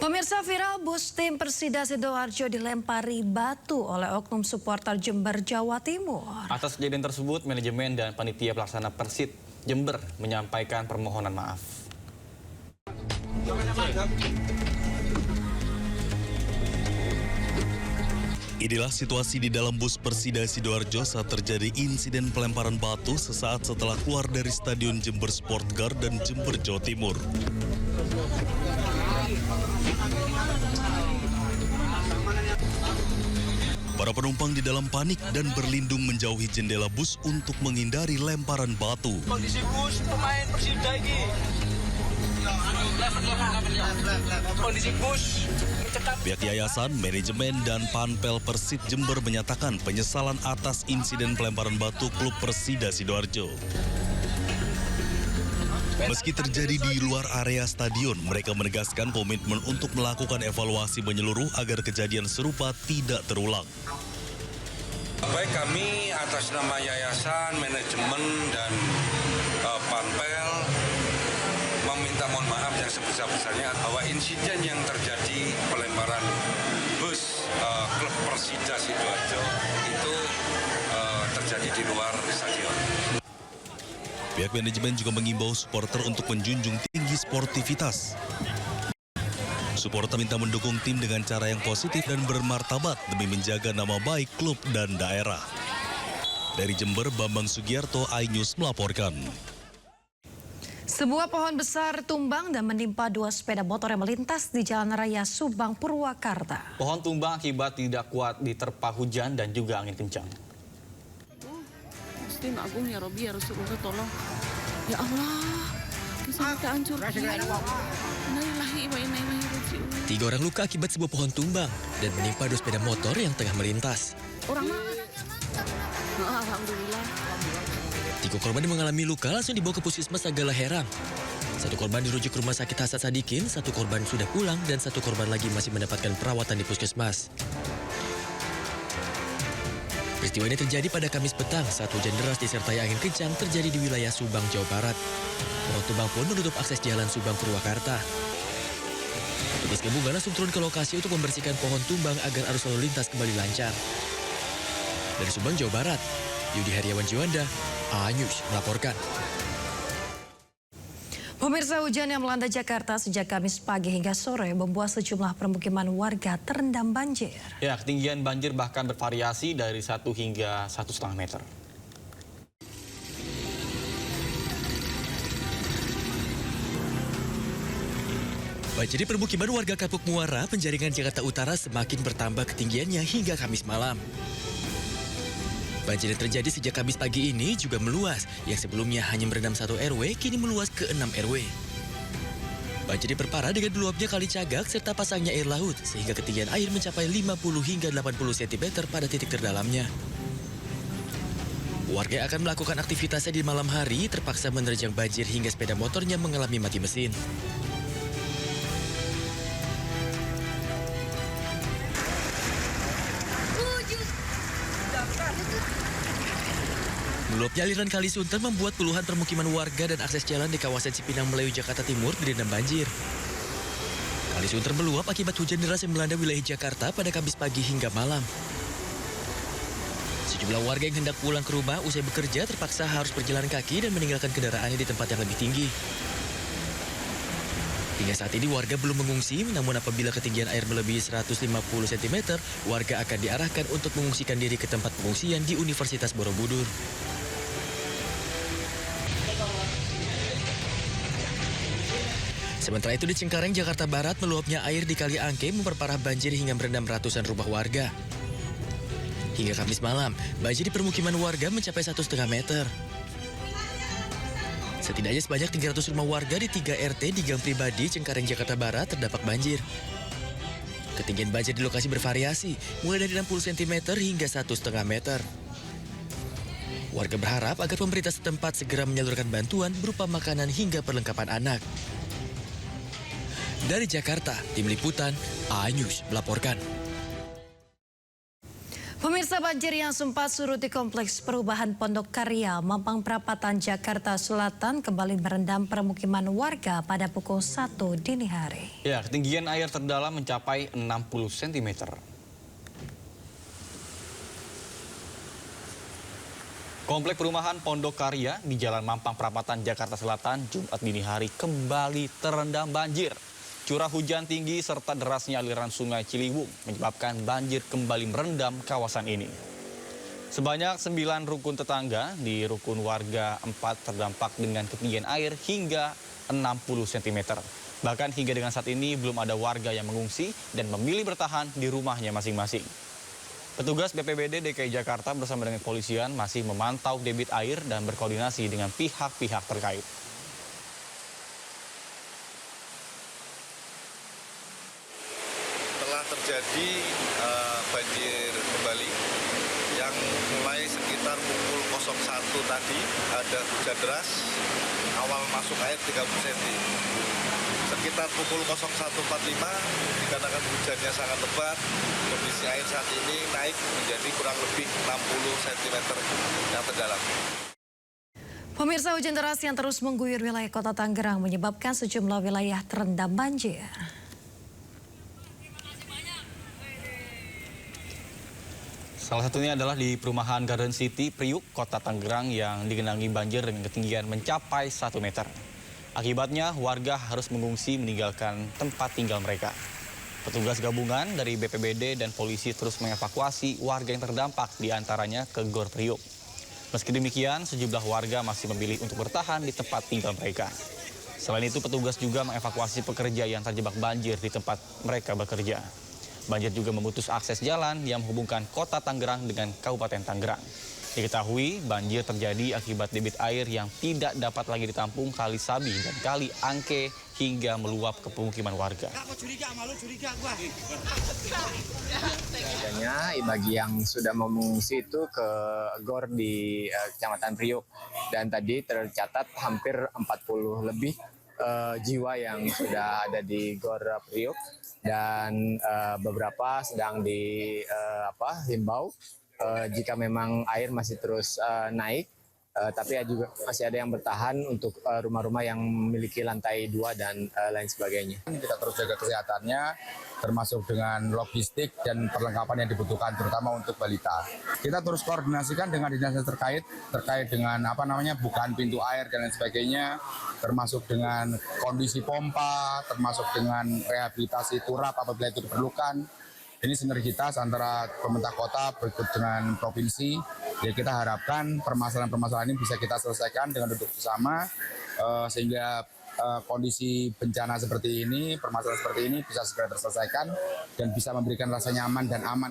Pemirsa, viral bus tim Persida Sidoarjo dilempari batu oleh oknum supporter Jember, Jawa Timur. Atas kejadian tersebut, manajemen dan panitia pelaksana Persid Jember menyampaikan permohonan maaf. Inilah situasi di dalam bus Persida Sidoarjo saat terjadi insiden pelemparan batu sesaat setelah keluar dari Stadion Jember Sport Garden, Jember, Jawa Timur. Para penumpang di dalam panik dan berlindung menjauhi jendela bus untuk menghindari lemparan batu. Kondisi bus pemain Persida ini. Kondisi bus. Pihak yayasan, manajemen, dan Panpel Persid Jember menyatakan penyesalan atas insiden pelemparan batu klub Persida Sidoarjo. Meski terjadi di luar area stadion, mereka menegaskan komitmen untuk melakukan evaluasi menyeluruh agar kejadian serupa tidak terulang. Baik, kami atas nama yayasan, manajemen, dan Panpel meminta mohon maaf yang sebesar-besarnya bahwa insiden yang terjadi pelemparan bus klub Persida Sidoarjo itu terjadi di luar stadion. Pihak manajemen juga mengimbau supporter untuk menjunjung tinggi sportivitas. Supporter minta mendukung tim dengan cara yang positif dan bermartabat demi menjaga nama baik klub dan daerah. Dari Jember, Bambang Sugiarto, iNews melaporkan. Sebuah pohon besar tumbang dan menimpa dua sepeda motor yang melintas di Jalan Raya Subang, Purwakarta. Pohon tumbang akibat tidak kuat diterpa hujan dan juga angin kencang. Gusti Agung ya Robi ya Rasulullah tolong. Ya Allah, bisa kita hancur. Tiga orang luka akibat sebuah pohon tumbang dan menimpa dua sepeda motor yang tengah melintas. Orang mana? Alhamdulillah. Tiga korban yang mengalami luka langsung dibawa ke Puskesmas Sagala Herang. Satu korban dirujuk ke Rumah Sakit Hasan Sadikin, satu korban sudah pulang dan satu korban lagi masih mendapatkan perawatan di puskesmas. Peristiwa ini terjadi pada Kamis petang saat hujan deras disertai angin kencang terjadi di wilayah Subang, Jawa Barat. Pohon tumbang pun menutup akses jalan Subang Purwakarta. Petugas gabungan langsung turun ke lokasi untuk membersihkan pohon tumbang agar arus lalu lintas kembali lancar. Dari Subang, Jawa Barat, Yudi Heriawan Juanda, iNews melaporkan. Pemirsa, hujan yang melanda Jakarta sejak Kamis pagi hingga sore membuat sejumlah permukiman warga terendam banjir. Ya, ketinggian banjir bahkan bervariasi dari 1 hingga 1,5 meter. Banjir di permukiman warga Kapuk Muara, Penjaringan, Jakarta Utara semakin bertambah ketinggiannya hingga Kamis malam. Banjir yang terjadi sejak Kamis pagi ini juga meluas, yang sebelumnya hanya merendam 1 RW, kini meluas ke 6 RW. Banjir diperparah dengan meluapnya Kali Cagak serta pasangnya air laut, sehingga ketinggian air mencapai 50 hingga 80 cm pada titik terdalamnya. Warga yang akan melakukan aktivitasnya di malam hari terpaksa menerjang banjir hingga sepeda motornya mengalami mati mesin. Meluapnya aliran Kali Sunter membuat puluhan permukiman warga dan akses jalan di kawasan Cipinang Melayu, Jakarta Timur direndam banjir. Kali Sunter meluap akibat hujan deras yang melanda wilayah Jakarta pada Kamis pagi hingga malam. Sejumlah warga yang hendak pulang ke rumah usai bekerja terpaksa harus berjalan kaki dan meninggalkan kendaraannya di tempat yang lebih tinggi. Hingga saat ini warga belum mengungsi, namun apabila ketinggian air melebihi 150 cm, warga akan diarahkan untuk mengungsikan diri ke tempat pengungsian di Universitas Borobudur. Sementara itu di Cengkareng, Jakarta Barat, meluapnya air di Kali Angke memperparah banjir hingga merendam ratusan rumah warga. Hingga Kamis malam, banjir di permukiman warga mencapai 1,5 meter. Setidaknya sebanyak 300 rumah warga di 3 RT di Gang Pribadi, Cengkareng, Jakarta Barat terdampak banjir. Ketinggian banjir di lokasi bervariasi, mulai dari 60 cm hingga 1,5 meter. Warga berharap agar pemerintah setempat segera menyalurkan bantuan berupa makanan hingga perlengkapan anak. Dari Jakarta, Tim Liputan, iNews melaporkan. Pemirsa, Pemirsa, banjir yang sempat surut di kompleks perubahan Pondok Karya, Mampang Perapatan, Jakarta Selatan kembali merendam permukiman warga pada pukul 1 dini hari. Ya, ketinggian air terdalam mencapai 60 cm. Komplek perumahan Pondok Karya di Jalan Mampang Perapatan, Jakarta Selatan, Jumat dini hari kembali terendam banjir. Curah hujan tinggi serta derasnya aliran sungai Ciliwung menyebabkan banjir kembali merendam kawasan ini. Sebanyak 9 rukun tetangga di rukun warga 4 terdampak dengan ketinggian air hingga 60 cm. Bahkan hingga dengan saat ini belum ada warga yang mengungsi dan memilih bertahan di rumahnya masing-masing. Petugas BPBD DKI Jakarta bersama dengan kepolisian masih memantau debit air dan berkoordinasi dengan pihak-pihak terkait. Telah terjadi banjir kembali yang mulai sekitar pukul 01 tadi ada hujan deras, awal masuk air 30 cm. Sekitar pukul 01.45 dikarenakan hujannya sangat lebat, kondisi air saat ini naik menjadi kurang lebih 60 cm yang terdalam. Pemirsa, hujan deras yang terus mengguyur wilayah Kota Tangerang menyebabkan sejumlah wilayah terendam banjir. Salah satunya adalah di perumahan Garden City, Priuk, Kota Tangerang yang digenangi banjir dengan ketinggian mencapai 1 meter. Akibatnya warga harus mengungsi meninggalkan tempat tinggal mereka. Petugas gabungan dari BPBD dan polisi terus mengevakuasi warga yang terdampak diantaranya ke Gor Priuk. Meski demikian, sejumlah warga masih memilih untuk bertahan di tempat tinggal mereka. Selain itu, petugas juga mengevakuasi pekerja yang terjebak banjir di tempat mereka bekerja. Banjir juga memutus akses jalan yang menghubungkan Kota Tangerang dengan Kabupaten Tangerang. Diketahui banjir terjadi akibat debit air yang tidak dapat lagi ditampung Kali Sabi dan Kali Angke hingga meluap ke pemukiman warga. Bagi yang sudah mengungsi itu ke Gor di Kecamatan Priuk, dan tadi tercatat hampir 40 lebih jiwa yang sudah ada di Gor Priuk, dan beberapa sedang dihimbau jika memang air masih terus naik, tapi juga masih ada yang bertahan untuk rumah-rumah yang memiliki lantai 2 dan lain sebagainya. Kita terus jaga kesehatannya, termasuk dengan logistik dan perlengkapan yang dibutuhkan, terutama untuk balita. Kita terus koordinasikan dengan dinas terkait dengan bukaan pintu air dan lain sebagainya, termasuk dengan kondisi pompa, termasuk dengan rehabilitasi turap apabila itu diperlukan. Ini sinergitas antara pemerintah kota berikut dengan provinsi. Jadi kita harapkan permasalahan-permasalahan ini bisa kita selesaikan dengan duduk bersama, sehingga kondisi bencana seperti ini, permasalahan seperti ini bisa segera terselesaikan dan bisa memberikan rasa nyaman dan aman.